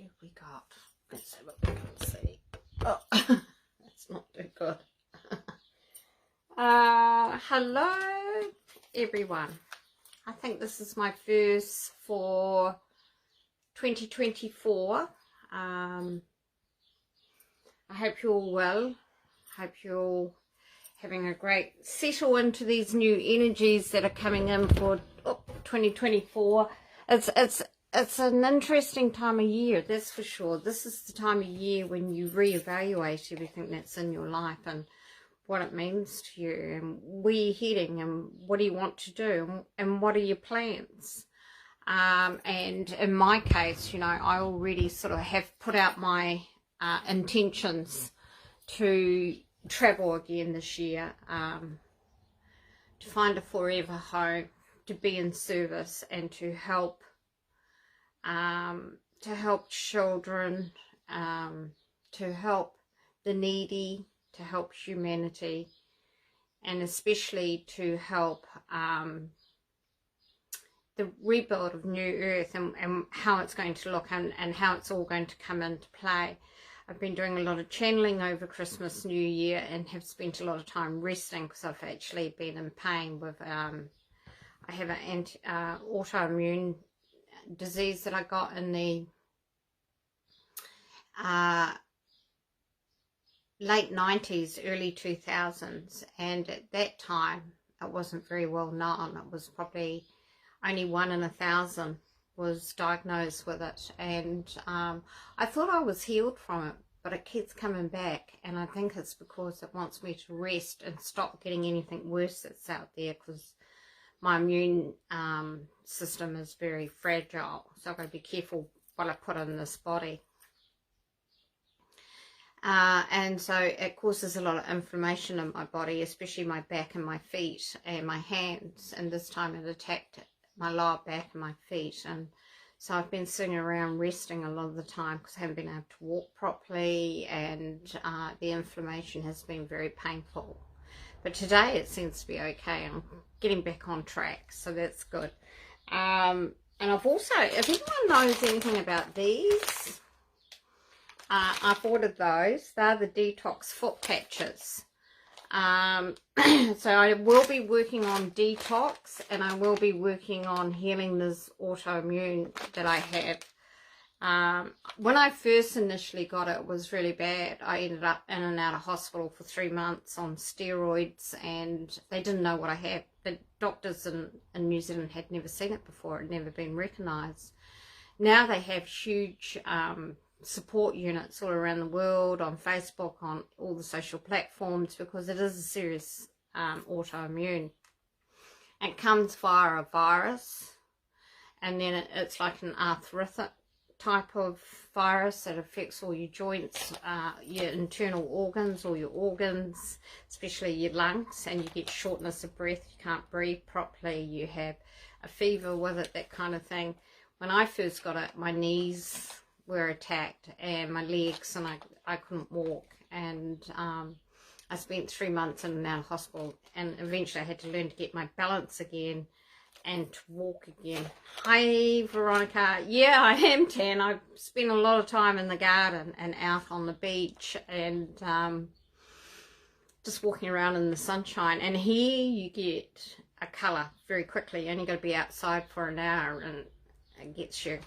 have we got? Let's have a look and see. Oh, that's not too good. Hello, everyone. I think this is my first for 2024. I hope you're all well. Hope you're all having a great settle into these new energies that are coming in for 2024. It's an interesting time of year, that's for sure. This is the time of year when you reevaluate everything that's in your life and what it means to you and where you're heading and what do you want to do and what are your plans. And in my case, you know, I already sort of have put out my intentions to travel again this year, to find a forever home, to be in service and to help children, to help the needy, to help humanity, and especially to help the rebuild of New Earth and how it's going to look and how it's all going to come into play. I've been doing a lot of channeling over Christmas, New Year, and have spent a lot of time resting because I've actually been in pain with, I have an autoimmune disease that I got in the late 90s, early 2000s, and at that time it wasn't very well known. It was probably only 1 in 1,000 was diagnosed with it, and I thought I was healed from it, but it keeps coming back, and I think it's because it wants me to rest and stop getting anything worse that's out there, because my immune system is very fragile, so I've got to be careful what I put in this body. And so it causes a lot of inflammation in my body, especially my back and my feet and my hands, and this time it attacked my lower back and my feet, and so I've been sitting around resting a lot of the time because I haven't been able to walk properly, and the inflammation has been very painful. But today it seems to be okay. I'm getting back on track, so that's good. And I've also, if anyone knows anything about these, I've ordered those. They're the detox foot patches. So I will be working on detox, and I will be working on healing this autoimmune that I have. When I first initially got it, it was really bad. I ended up in and out of hospital for 3 months on steroids, and they didn't know what I had. The doctors in New Zealand had never seen it before. It had never been recognised. Now they have huge support units all around the world, on Facebook, on all the social platforms, because it is a serious autoimmune. It comes via a virus, and then it's like an arthritic type of virus that affects all your joints, your internal organs, all your organs, especially your lungs, and you get shortness of breath, you can't breathe properly, you have a fever with it, that kind of thing. When I first got it, my knees were attacked and my legs, and I couldn't walk, and I spent 3 months in and out of hospital, and eventually I had to learn to get my balance again and to walk again. Hi Veronica. Yeah, I am tan. I spend a lot of time in the garden and out on the beach, and just walking around in the sunshine, and here you get a colour very quickly. You only got to be outside for an hour and it gets you.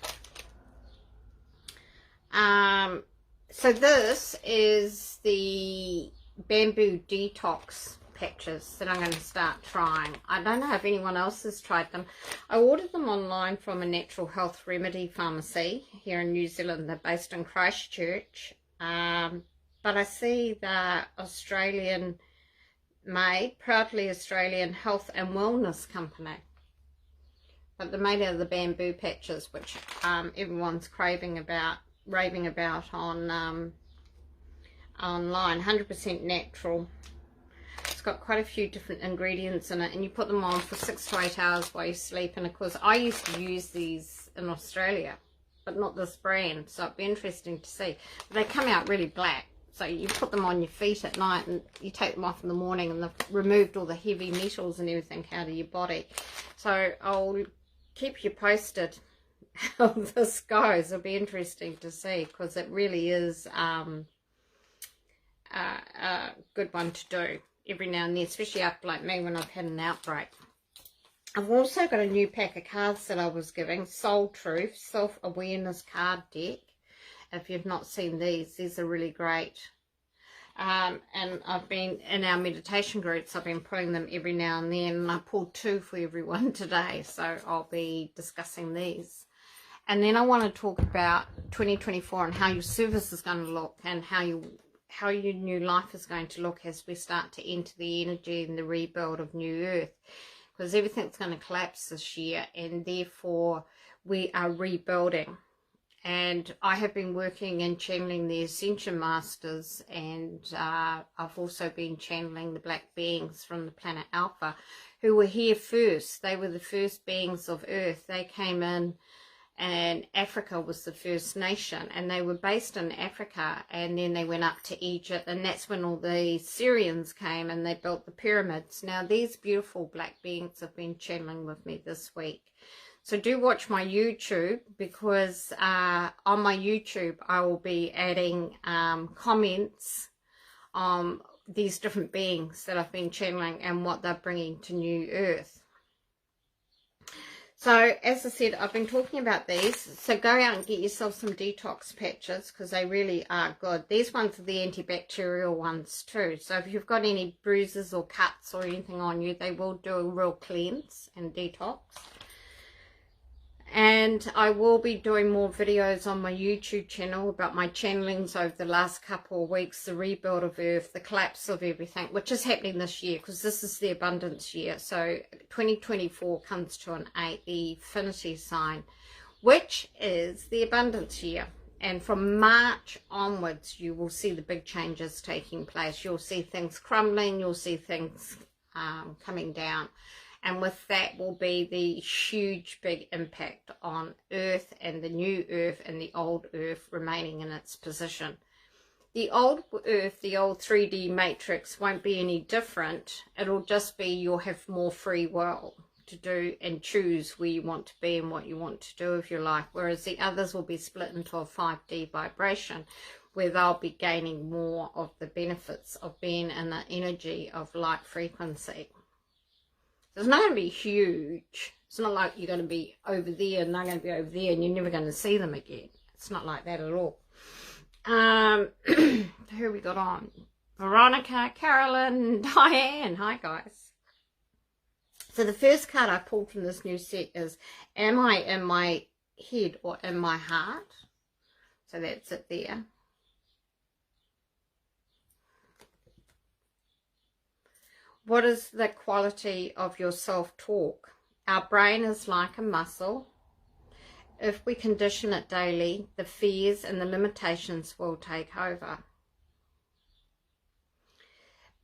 So this is the bamboo detox patches that I'm going to start trying. I don't know if anyone else has tried them. I ordered them online from a natural health remedy pharmacy here in New Zealand. They're based in Christchurch, but I see the Australian made, proudly Australian health and wellness company, but they're made out of the bamboo patches, which everyone's raving about on online. 100% natural. It's got quite a few different ingredients in it, and you put them on for 6 to 8 hours while you sleep. And of course I used to use these in Australia, but not this brand, so it'd be interesting to see. But they come out really black, so you put them on your feet at night and you take them off in the morning, and they've removed all the heavy metals and everything out of your body. So I'll keep you posted how this goes. It'll be interesting to see, because it really is a good one to do every now and then, especially after, like me, when I've had an outbreak. I've also got a new pack of cards that I was giving, Soul Truth, Self-Awareness Card Deck. If you've not seen these are really great. And I've been, in our meditation groups, I've been pulling them every now and then, and I pulled 2 for everyone today, so I'll be discussing these. And then I want to talk about 2024 and how your service is going to look, and how your new life is going to look as we start to enter the energy and the rebuild of New Earth, because everything's going to collapse this year, and therefore we are rebuilding. And I have been working and channeling the Ascension Masters, and I've also been channeling the black beings from the planet Alpha, who were here first. They were the first beings of Earth. They came in, and Africa was the first nation, and they were based in Africa, and then they went up to Egypt, and that's when all the Syrians came and they built the pyramids. Now these beautiful black beings have been channeling with me this week. So do watch my YouTube, because on my YouTube I will be adding comments on these different beings that I've been channeling and what they're bringing to New Earth. So as I said, I've been talking about these. So go out and get yourself some detox patches, because they really are good. These ones are the antibacterial ones too. So if you've got any bruises or cuts or anything on you, they will do a real cleanse and detox. And I will be doing more videos on my YouTube channel about my channelings over the last couple of weeks, the rebuild of Earth, the collapse of everything, which is happening this year, because this is the abundance year. So 2024 comes to an 8, the infinity sign, which is the abundance year. And from March onwards, you will see the big changes taking place. You'll see things crumbling, you'll see things coming down. And with that will be the huge big impact on Earth, and the new Earth and the old Earth remaining in its position. The old Earth, the old 3D matrix, won't be any different. It'll just be you'll have more free will to do and choose where you want to be and what you want to do with your life. Whereas the others will be split into a 5D vibration, where they'll be gaining more of the benefits of being in the energy of light frequency. It's not going to be huge. It's not like you're going to be over there and they're going to be over there and you're never going to see them again. It's not like that at all. Who we got on? Veronica, Carolyn, Diane. Hi, guys. So the first card I pulled from this new set is, am I in my head or in my heart? So that's it there. What is the quality of your self-talk? Our brain is like a muscle. If we condition it daily, the fears and the limitations will take over.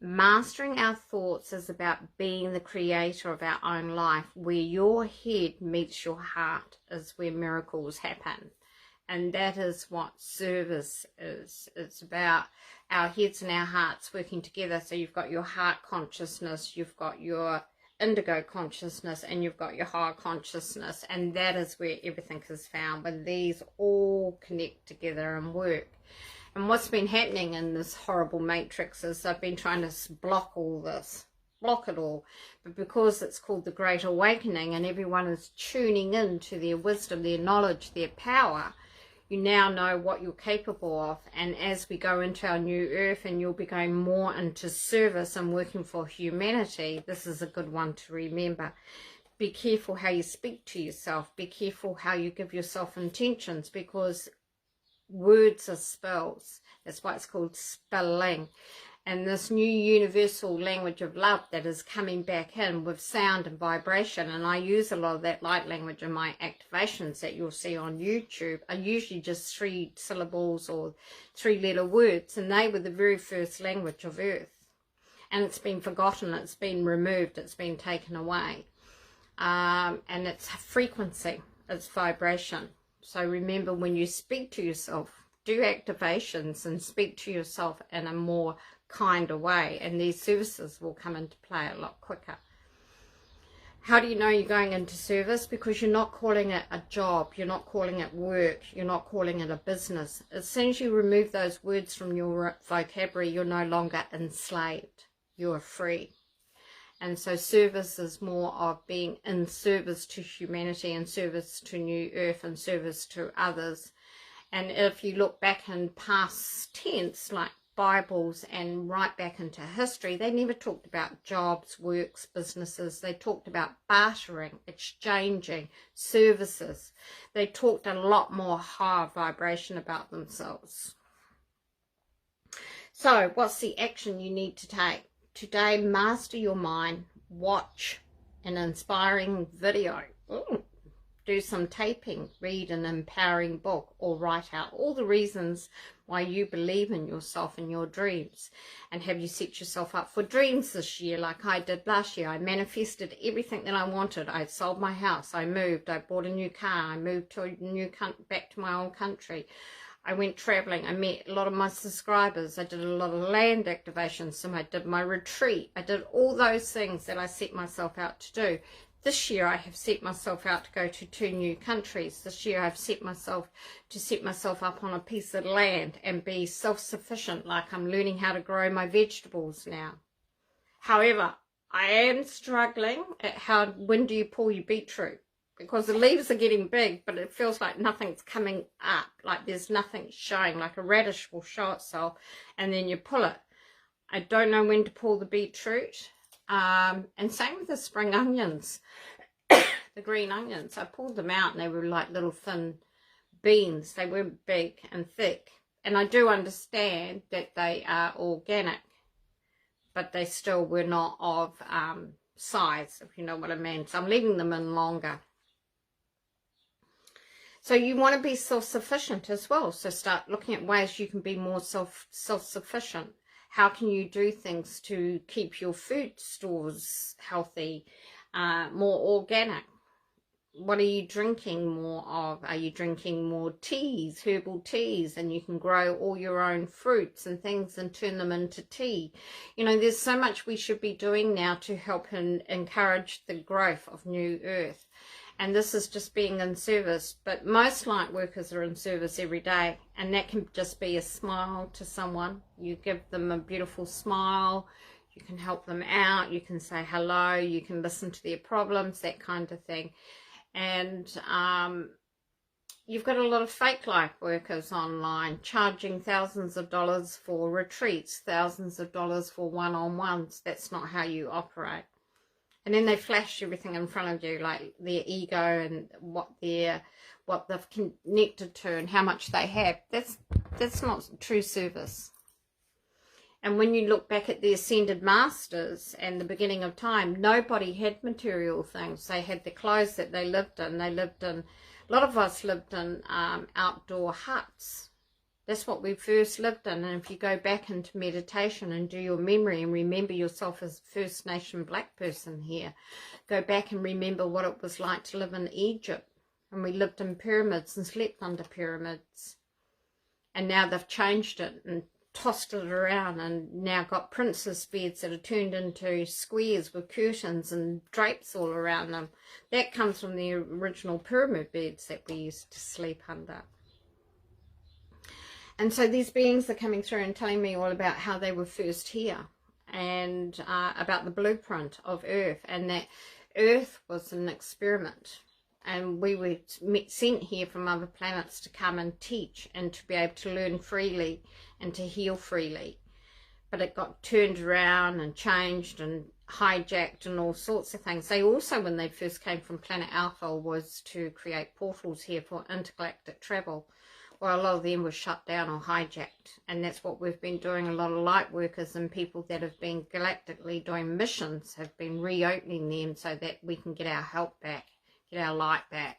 Mastering our thoughts is about being the creator of our own life. Where your head meets your heart is where miracles happen. And that is what service is. It's about our heads and our hearts working together. So you've got your heart consciousness, you've got your indigo consciousness, and you've got your higher consciousness. And that is where everything is found, when these all connect together and work. And what's been happening in this horrible matrix is they've been trying to block all this. Block it all. But because it's called the Great Awakening and everyone is tuning in to their wisdom, their knowledge, their power, you now know what you're capable of. And as we go into our new Earth and you'll be going more into service and working for humanity, this is a good one to remember. Be careful how you speak to yourself. Be careful how you give yourself intentions, because words are spells. That's why it's called spelling. And this new universal language of love that is coming back in with sound and vibration, and I use a lot of that light language in my activations that you'll see on YouTube, are usually just 3 syllables or 3-letter words, and they were the very first language of Earth. And it's been forgotten, it's been removed, it's been taken away. And it's frequency, it's vibration. So remember, when you speak to yourself, do activations and speak to yourself in a more kinder way, and these services will come into play a lot quicker. How do you know you're going into service? Because you're not calling it a job, you're not calling it work, you're not calling it a business. As soon as you remove those words from your vocabulary, you're no longer enslaved, you're free. And so service is more of being in service to humanity, in service to New Earth, in service to others. And if you look back in past tense, like Bibles and right back into history, they never talked about jobs, works, businesses. They talked about bartering, exchanging, services. They talked a lot more higher vibration about themselves. So what's the action you need to take? Today, master your mind, watch an inspiring video. Ooh. Do some taping, read an empowering book, or write out all the reasons why you believe in yourself and your dreams. And have you set yourself up for dreams this year like I did last year? I manifested everything that I wanted. I sold my house, I moved, I bought a new car, I moved to a new back to my old country. I went traveling, I met a lot of my subscribers, I did a lot of land activations, so I did my retreat, I did all those things that I set myself out to do. This year I have set myself out to go to 2 new countries. This year I've set myself up on a piece of land and be self-sufficient, like I'm learning how to grow my vegetables now. However, I am struggling at when do you pull your beetroot? Because the leaves are getting big, but it feels like nothing's coming up, like there's nothing showing, like a radish will show itself, and then you pull it. I don't know when to pull the beetroot. And same with the spring onions, the green onions. I pulled them out and they were like little thin beans. They weren't big and thick. And I do understand that they are organic, but they still were not of size, if you know what I mean. So I'm leaving them in longer. So you want to be self-sufficient as well. So start looking at ways you can be more self-sufficient. How can you do things to keep your food stores healthy, more organic? What are you drinking more of? Are you drinking more teas, herbal teas, and you can grow all your own fruits and things and turn them into tea? You know, there's so much we should be doing now to help and encourage the growth of New Earth. And this is just being in service, but most light workers are in service every day, and that can just be a smile to someone. You give them a beautiful smile, you can help them out, you can say hello, you can listen to their problems, that kind of thing. And you've got a lot of fake light workers online charging thousands of dollars for retreats, thousands of dollars for one-on-ones. That's not how you operate. And then they flash everything in front of you, like their ego and what they've connected to and how much they have. That's not true service. And when you look back at the Ascended Masters and the beginning of time, nobody had material things. They had the clothes that they lived in. A lot of us lived in outdoor huts. That's what we first lived in. And if you go back into meditation and do your memory and remember yourself as First Nation black person here, go back and remember what it was like to live in Egypt. And we lived in pyramids and slept under pyramids. And now they've changed it and tossed it around and now got princess beds that are turned into squares with curtains and drapes all around them. That comes from the original pyramid beds that we used to sleep under. And so these beings are coming through and telling me all about how they were first here and about the blueprint of Earth, and that Earth was an experiment. And we were sent here from other planets to come and teach and to be able to learn freely and to heal freely. But it got turned around and changed and hijacked and all sorts of things. They also, when they first came from Planet Alpha, was to create portals here for intergalactic travel. Well, a lot of them were shut down or hijacked, and that's what we've been doing. A lot of light workers and people that have been galactically doing missions have been reopening them so that we can get our help back, get our light back.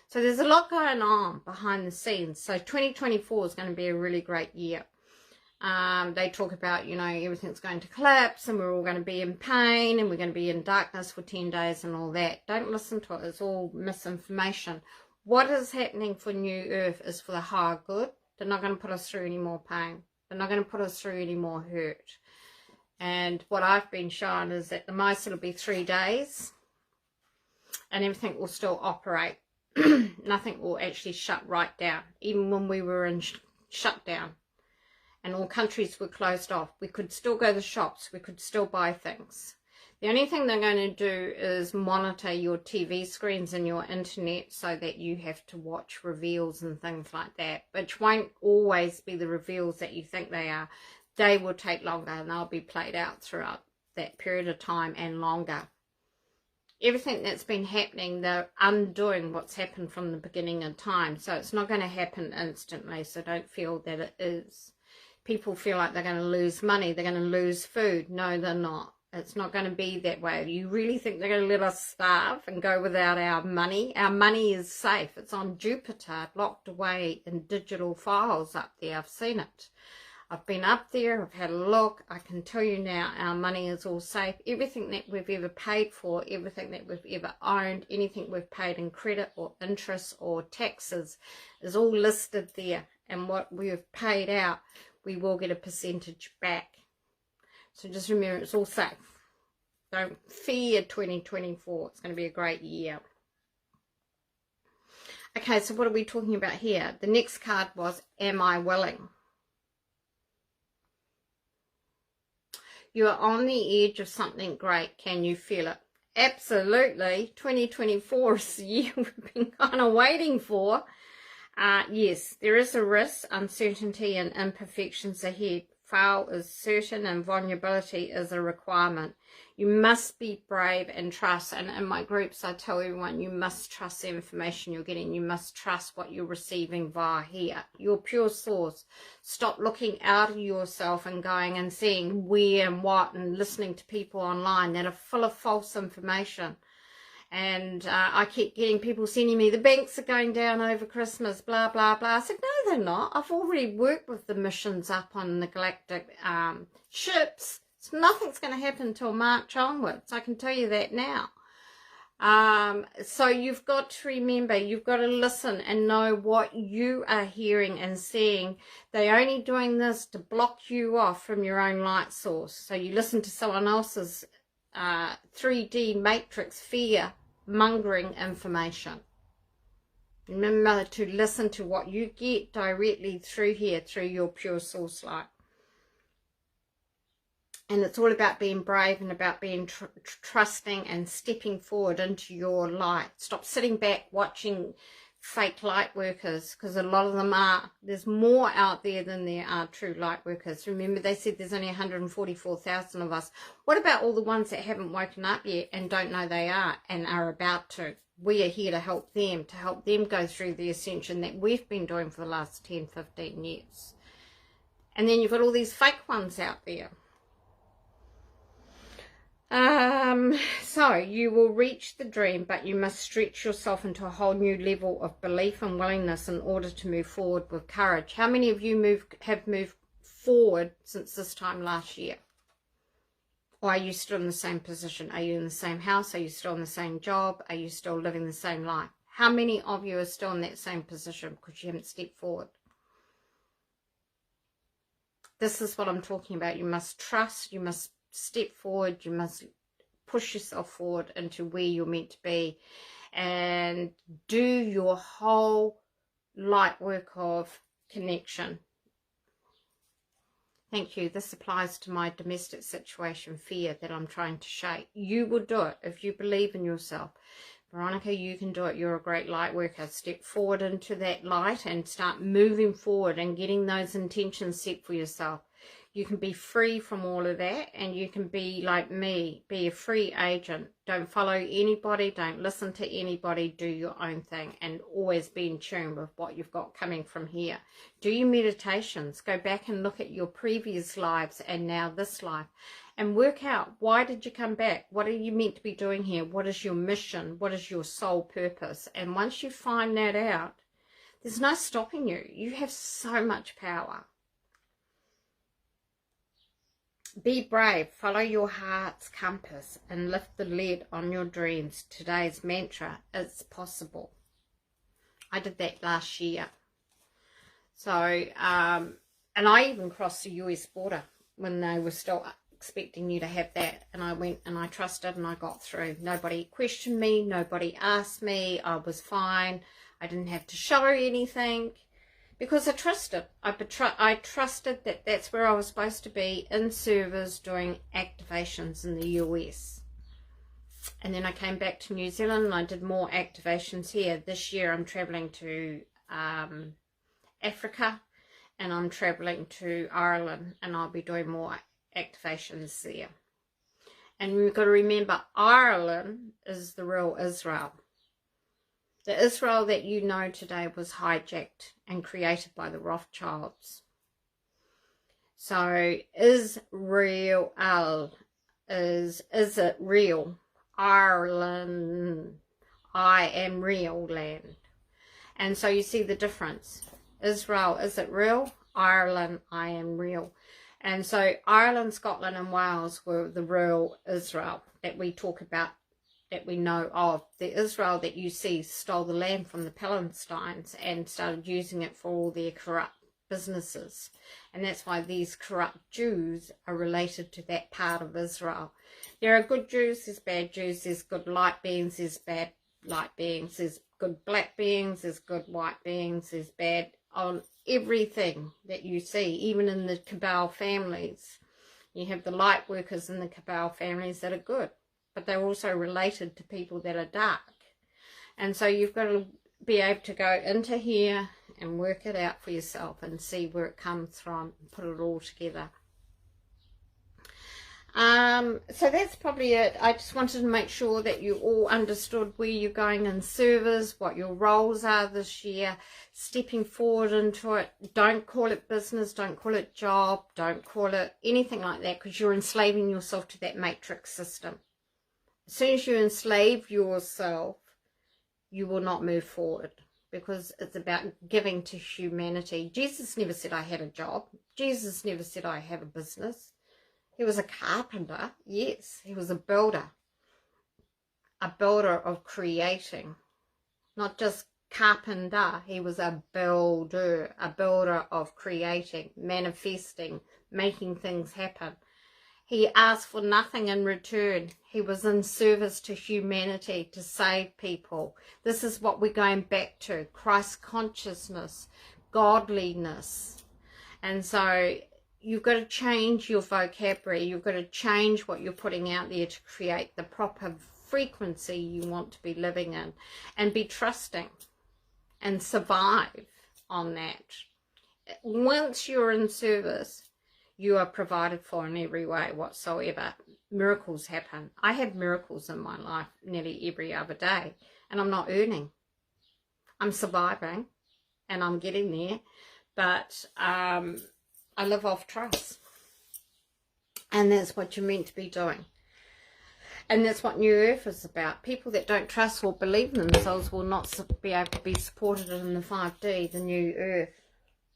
So there's a lot going on behind the scenes. So 2024 is going to be a really great year. They talk about, you know, everything's going to collapse and we're all going to be in pain and we're going to be in darkness for 10 days and all that. Don't listen to it. It's all misinformation. What is happening for New Earth is for the higher good. They're not going to put us through any more pain. They're not going to put us through any more hurt. And what I've been shown is that the most it'll be 3 days. and everything will still operate. Nothing will actually shut right down. Even when we were in shutdown and all countries were closed off, we could still go to the shops, we could still buy things. The only thing they're going to do is monitor your TV screens and your internet so that you have to watch reveals and things like that, which won't always be the reveals that you think they are. They will take longer and they'll be played out throughout that period of time and longer. Everything that's been happening, they're undoing what's happened from the beginning of time. So it's not going to happen instantly, so don't feel that it is. People feel like they're going to lose money, they're going to lose food. No, they're not. It's not going to be that way. You really think they're going to let us starve and go without our money? Our money is safe. It's on Jupiter, locked away in digital files up there. I've seen it. I've been up there. I've had a look. I can tell you now our money is all safe. Everything that we've ever paid for, everything that we've ever owned, anything we've paid in credit or interest or taxes is all listed there. And what we've paid out, we will get a percentage back. So just remember, it's all safe. Don't fear 2024. It's going to be a great year. Okay, so what are we talking about here? The next card was, am I willing? You are on the edge of something great. Can you feel it? Absolutely. 2024 is the year we've been kind of waiting for. Yes, there is a risk, uncertainty, and imperfections ahead. Fail is certain and vulnerability is a requirement. You must be brave and trust. And in my groups, I tell everyone, you must trust the information you're getting. You must trust what you're receiving via here, your pure source. Stop looking out of yourself and going and seeing where and what and listening to people online that are full of false information. And I keep getting people sending me, the banks are going down over Christmas, blah, blah, blah. I said, no, they're not. I've already worked with the missions up on the galactic ships. So nothing's going to happen until March onwards. I can tell you that now. So you've got to remember, you've got to listen and know what you are hearing and seeing. They're only doing this to block you off from your own light source. So you listen to someone else's 3D matrix fear mongering information. Remember to listen to what you get directly through here, through your pure source light. And it's all about being brave and about being trusting and stepping forward into your light. Stop sitting back watching fake light workers, because a lot of them are. There's more out there than there are true light workers. Remember, they said there's only 144,000 of us. What about all the ones that haven't woken up yet and don't know they are and are about to? We are here to help them go through the ascension that we've been doing for the last 10, 15 years. And then you've got all these fake ones out there. So you will reach the dream, but you must stretch yourself into a whole new level of belief and willingness in order to move forward with courage. How many of you have moved forward since this time last year? Or are you still in the same position? Are you in the same house? Are you still in the same job? Are you still living the same life? How many of you are still in that same position because you haven't stepped forward? This is what I'm talking about. You must trust, you must step forward, you must push yourself forward into where you're meant to be and do your whole light work of connection. Thank you. This applies to my domestic situation, fear that I'm trying to shake. You will do it if you believe in yourself. Veronica, you can do it. You're a great light worker. Step forward into that light and start moving forward and getting those intentions set for yourself. You can be free from all of that, and you can be like me, be a free agent. Don't follow anybody, don't listen to anybody, do your own thing, and always be in tune with what you've got coming from here. Do your meditations, go back and look at your previous lives and now this life, and work out, why did you come back? What are you meant to be doing here? What is your mission? What is your soul purpose? And once you find that out, there's no stopping you. You have so much power. Be brave, follow your heart's compass, and lift the lid on your dreams. Today's mantra, it's possible. I did that last year. So, and I even crossed the US border when they were still expecting you to have that. And I went and I trusted and I got through. Nobody questioned me. Nobody asked me. I was fine. I didn't have to show anything because I trusted. I trusted that that's where I was supposed to be, in service, doing activations in the US. And then I came back to New Zealand and I did more activations here. This year I'm travelling to Africa, and I'm travelling to Ireland, and I'll be doing more activations there. And we've got to remember, Ireland is the real Israel. The Israel that you know today was hijacked and created by the Rothschilds. So Israel is it real? Ireland, I am real land. And so you see the difference. Israel, is it real? Ireland, I am real. And so Ireland, Scotland and Wales were the real Israel that we talk about, that we know of. The Israel that you see stole the land from the Palestinians and started using it for all their corrupt businesses. And that's why these corrupt Jews are related to that part of Israel. There are good Jews, there's bad Jews, there's good light beings, there's bad light beings, there's good black beings, there's good white beings, there's bad on everything that you see, even in the Cabal families. You have the light workers in the Cabal families that are good, but they're also related to people that are dark. And so you've got to be able to go into here and work it out for yourself and see where it comes from and put it all together. So that's probably it. I just wanted to make sure that you all understood where you're going in service, what your roles are this year, stepping forward into it. Don't call it business, don't call it job, don't call it anything like that, because you're enslaving yourself to that matrix system. As soon as you enslave yourself, you will not move forward, because it's about giving to humanity. Jesus never said I had a job. Jesus never said I have a business. He was a carpenter, yes. He was a builder of creating, not just carpenter. He was a builder of creating, manifesting, making things happen. He asked for nothing in return. He was in service to humanity, to save people. This is what we're going back to, Christ consciousness, godliness. And so you've got to change your vocabulary. You've got to change what you're putting out there to create the proper frequency you want to be living in, and be trusting and survive on that. Once you're in service, you are provided for in every way whatsoever. Miracles happen. I have miracles in my life nearly every other day, and I'm not earning. I'm surviving and I'm getting there, but I live off trust, and that's what you're meant to be doing. And that's what New Earth is about. People that don't trust or believe in themselves will not be able to be supported in the 5D, the New Earth,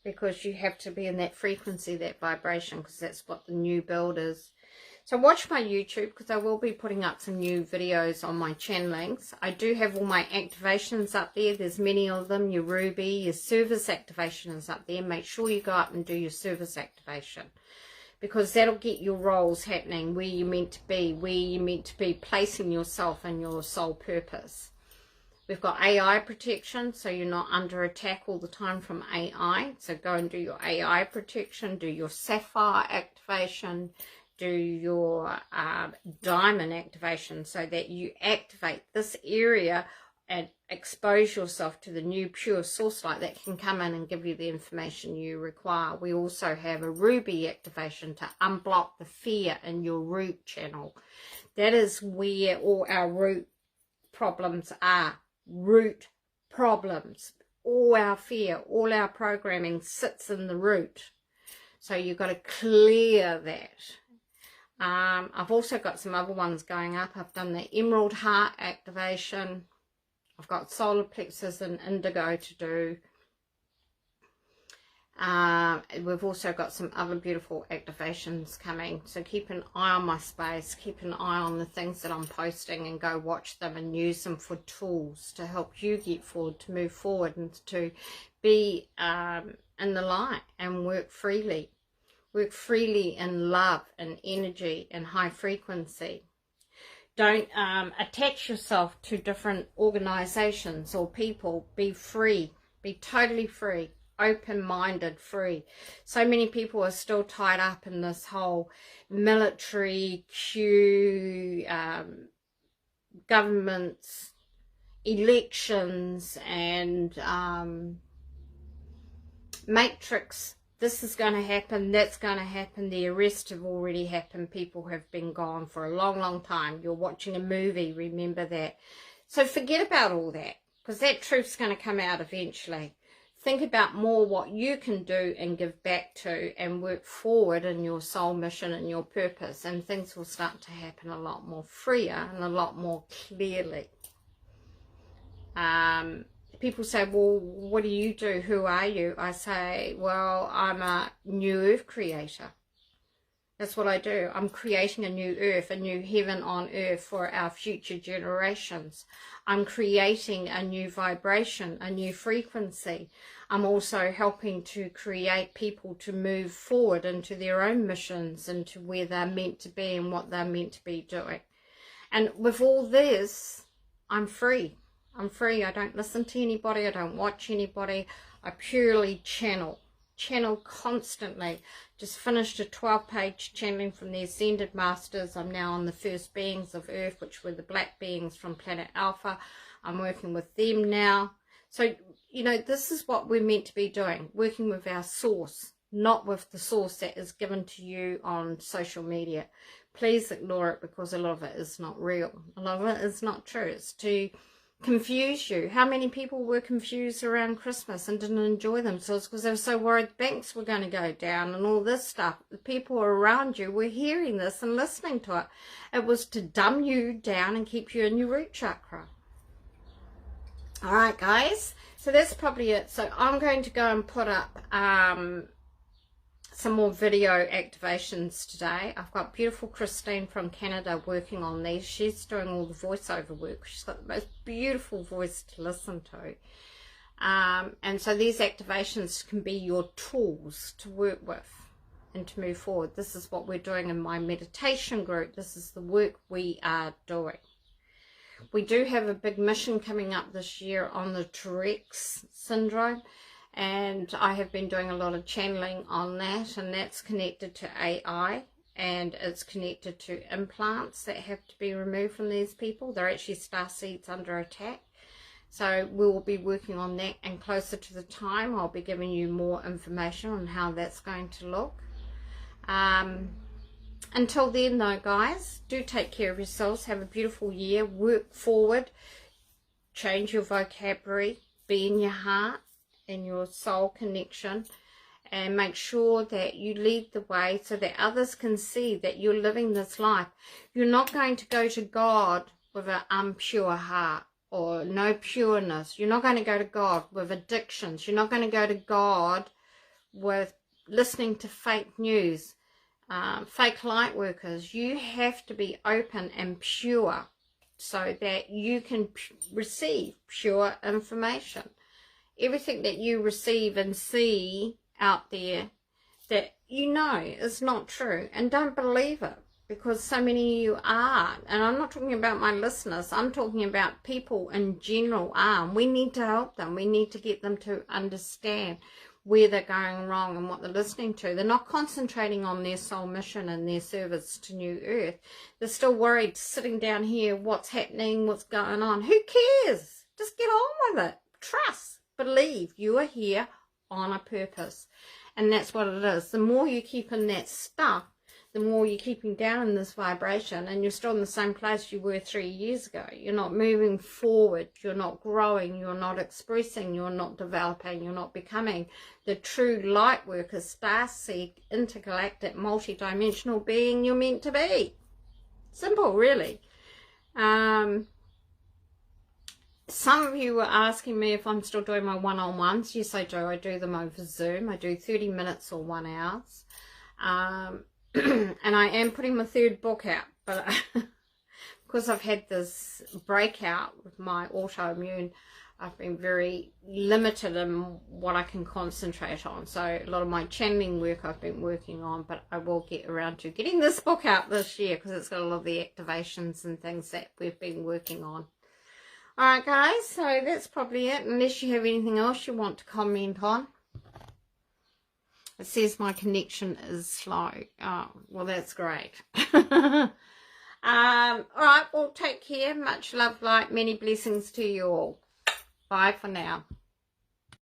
because you have to be in that frequency, that vibration, because that's what the new build is. So watch my YouTube, because I will be putting up some new videos on my channelings. I do have all my activations up there. There's many of them. Your Ruby, your service activation is up there. Make sure you go up and do your service activation, because that'll get your roles happening, where you're meant to be, where you're meant to be placing yourself and your soul purpose. We've got AI protection, so you're not under attack all the time from AI. So go and do your AI protection, do your Sapphire activation, do your Diamond activation, so that you activate this area and expose yourself to the new pure source light that can come in and give you the information you require. We also have a Ruby activation to unblock the fear in your root channel. That is where all our root problems are. Root problems. All our fear, all our programming sits in the root. So you've got to clear that. I've also got some other ones going up. I've done the Emerald Heart activation. I've got Solar Plexus and Indigo to do. We've also got some other beautiful activations coming. So keep an eye on my space. Keep an eye on the things that I'm posting, and go watch them and use them for tools to help you get forward, to move forward, and to be in the light and work freely. Work freely in love and energy and high frequency. Don't attach yourself to different organizations or people. Be free. Be totally free. Open-minded, free. So many people are still tied up in this whole military queue, governments, elections, and matrix. This is going to happen, that's going to happen, the arrests have already happened, people have been gone for a long, long time. You're watching a movie, remember that. So forget about all that, because that truth's going to come out eventually. Think about more what you can do and give back to, and work forward in your soul mission and your purpose, and things will start to happen a lot more freer and a lot more clearly. People say, well, what do you do? Who are you? I say, well, I'm a new earth creator. That's what I do. I'm creating a new earth, a new heaven on earth for our future generations. I'm creating a new vibration, a new frequency. I'm also helping to create people to move forward into their own missions, into where they're meant to be and what they're meant to be doing. And with all this, I'm free. I'm free. I don't listen to anybody. I don't watch anybody. I purely channel constantly. Just finished a 12-page channeling from the Ascended Masters. I'm now on the first beings of Earth, which were the black beings from Planet Alpha. I'm working with them now. So, you know, this is what we're meant to be doing. Working with our source, not with the source that is given to you on social media. Please ignore it, because a lot of it is not real. A lot of it is not true. It's to confuse you. How many people were confused around Christmas and didn't enjoy themselves because they were so worried banks were going to go down and all this stuff? The people around you were hearing this and listening to it. It was to dumb you down and keep you in your root chakra. All right, guys, so that's probably it. So I'm going to go and put up some more video activations today. I've got beautiful Christine from Canada working on these. She's doing all the voiceover work. She's got the most beautiful voice to listen to. And so these activations can be your tools to work with and to move forward. This is what we're doing in my meditation group. This is the work we are doing. We do have a big mission coming up this year on the Tourette's syndrome. And I have been doing a lot of channeling on that, and that's connected to AI, and it's connected to implants that have to be removed from these people. They're actually starseeds under attack. So we will be working on that, and closer to the time I'll be giving you more information on how that's going to look. Until then though, guys, do take care of yourselves. Have a beautiful year. Work forward. Change your vocabulary. Be in your heart, in your soul connection, and make sure that you lead the way so that others can see that you're living this life. You're not going to go to God with an impure heart or no pureness. You're not going to go to God with addictions. You're not going to go to God with listening to fake news, fake light workers. You have to be open and pure so that you can receive pure information. Everything that you receive and see out there that you know is not true, and don't believe it, because so many of you are. And I'm not talking about my listeners, I'm talking about people in general are. We need to help them. We need to get them to understand where they're going wrong and what they're listening to. They're not concentrating on their soul mission and their service to New Earth. They're still worried, sitting down here, what's happening, what's going on. Who cares? Just get on with it. Trust. Believe you are here on a purpose, and that's what it is. The more you keep in that stuff, the more you're keeping down in this vibration, and you're still in the same place you were 3 years ago. You're not moving forward, you're not growing, you're not expressing, you're not developing, you're not becoming the true light worker, starseed, intergalactic, multi-dimensional being you're meant to be. Simple, really. Some of you were asking me if I'm still doing my one-on-ones. Yes, I do. I do them over Zoom. I do 30 minutes or 1 hour. And I am putting my third book out. But because I've had this breakout with my autoimmune I've been very limited in what I can concentrate on. So a lot of my channeling work I've been working on, but I will get around to getting this book out this year because it's got a lot of the activations and things that we've been working on. Alright guys, so that's probably it, unless you have anything else you want to comment on. It says my connection is slow. Oh, well that's great. Alright, well take care. Much love, light, many blessings to you all. Bye for now.